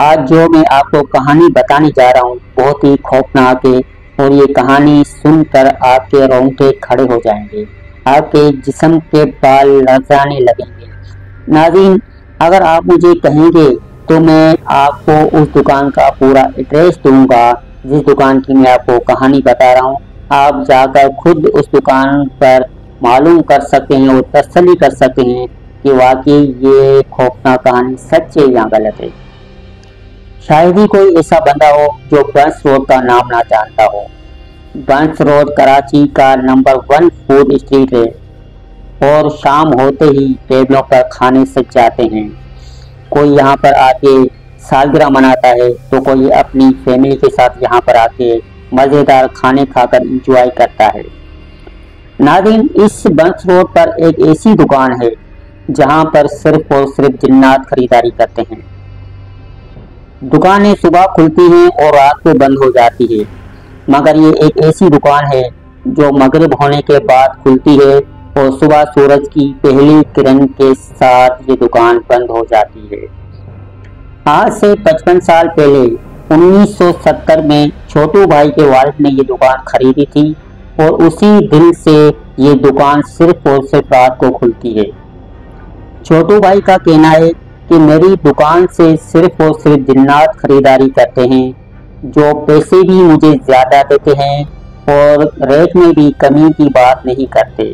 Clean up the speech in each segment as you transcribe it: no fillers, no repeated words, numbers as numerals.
आज जो मैं आपको कहानी बताने जा रहा हूँ बहुत ही खौफनाक है और ये कहानी सुनकर आपके रोंगटे खड़े हो जाएंगे, आपके जिस्म के बाल लड़खड़ाने लगेंगे। नाज़रीन, अगर आप मुझे कहेंगे तो मैं आपको उस दुकान का पूरा एड्रेस दूंगा जिस दुकान की मैं आपको कहानी बता रहा हूँ। आप जाकर खुद उस दुकान पर मालूम कर सकते हैं और तसल्ली कर सकते हैं कि वाकई ये खौफनाक कहानी सच है या गलत है। शायद ही कोई ऐसा बंदा हो जो बंस रोड का नाम ना जानता हो। बंस रोड कराची का नंबर 1 फूड स्ट्रीट है और शाम होते ही टेबलों पर खाने सज जाते हैं। कोई यहाँ पर आके सालगिरह मनाता है तो कोई अपनी फैमिली के साथ यहाँ पर आके मज़ेदार खाने खाकर इंजॉय करता है। नाज़रीन, इस बंस रोड पर एक ऐसी दुकान है जहाँ पर सिर्फ और सिर्फ जिन्नात खरीदारी करते हैं। दुकानें सुबह खुलती हैं और रात को बंद हो जाती है, मगर ये एक ऐसी दुकान है जो मगरिब होने के बाद खुलती है और सुबह सूरज की पहली किरण के साथ ये दुकान बंद हो जाती है। आज से 55 साल पहले 1970 में छोटू भाई के वालिद ने ये दुकान खरीदी थी और उसी दिन से ये दुकान सिर्फ और सिर्फ रात को खुलती है। छोटू भाई का कहना है कि मेरी दुकान से सिर्फ और सिर्फ जिन्नात खरीदारी करते हैं जो पैसे भी मुझे ज़्यादा देते हैं और रेट में भी कमी की बात नहीं करते।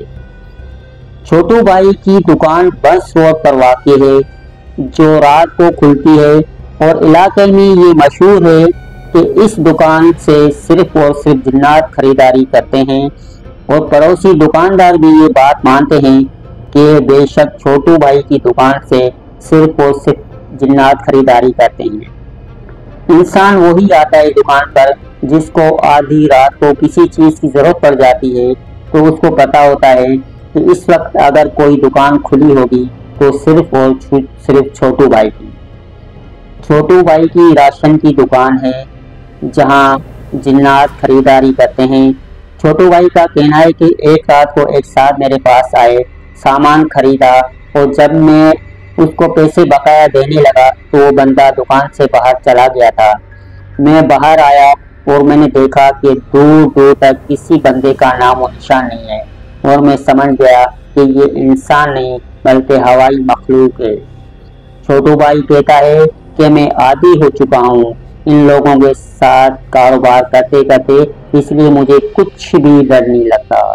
छोटू भाई की दुकान बंस रोड पर वाक़ है जो रात को खुलती है और इलाके में ये मशहूर है कि इस दुकान से सिर्फ और सिर्फ जिन्नात खरीदारी करते हैं और पड़ोसी दुकानदार भी ये बात मानते हैं कि बेशक छोटू भाई की दुकान से सिर्फ और सिर्फ जिन्नात खरीदारी करते हैं। इंसान वही आता है दुकान पर जिसको आधी रात को किसी चीज़ की ज़रूरत पड़ जाती है तो उसको पता होता है कि इस वक्त अगर कोई दुकान खुली होगी तो सिर्फ और सिर्फ छोटू भाई की। छोटू भाई की राशन की दुकान है जहां जिन्नात खरीदारी करते हैं। छोटू भाई का कहना है कि एक रात को एक साथ मेरे पास आए, सामान खरीदा और जब मैं उसको पैसे बकाया देने लगा तो वो बंदा दुकान से बाहर चला गया था। मैं बाहर आया और मैंने देखा कि दूर दूर तक किसी बंदे का नाम और निशान नहीं है और मैं समझ गया कि ये इंसान नहीं बल्कि हवाई मखलूक है। छोटू भाई कहता है कि मैं आदी हो चुका हूँ इन लोगों के साथ कारोबार करते करते, इसलिए मुझे कुछ भी डर नहीं लगता।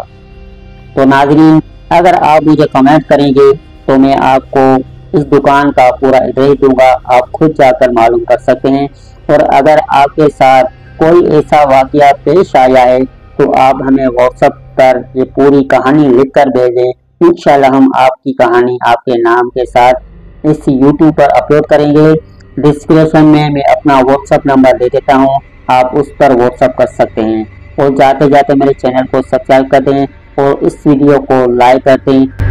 तो नाज़रीन, अगर आप मुझे कमेंट करेंगे तो मैं आपको इस दुकान का पूरा एड्रेस दूंगा, आप खुद जाकर मालूम कर सकते हैं। और अगर आपके साथ कोई ऐसा वाकया पेश आया है तो आप हमें व्हाट्सएप पर ये पूरी कहानी लिखकर भेजें। इंशाल्लाह हम आपकी कहानी आपके नाम के साथ इस यूट्यूब पर अपलोड करेंगे। डिस्क्रिप्शन में मैं अपना व्हाट्सएप नंबर दे देता हूँ, आप उस पर व्हाट्सएप कर सकते हैं। और जाते जाते मेरे चैनल को सब्सक्राइब कर दें और इस वीडियो को लाइक कर दें।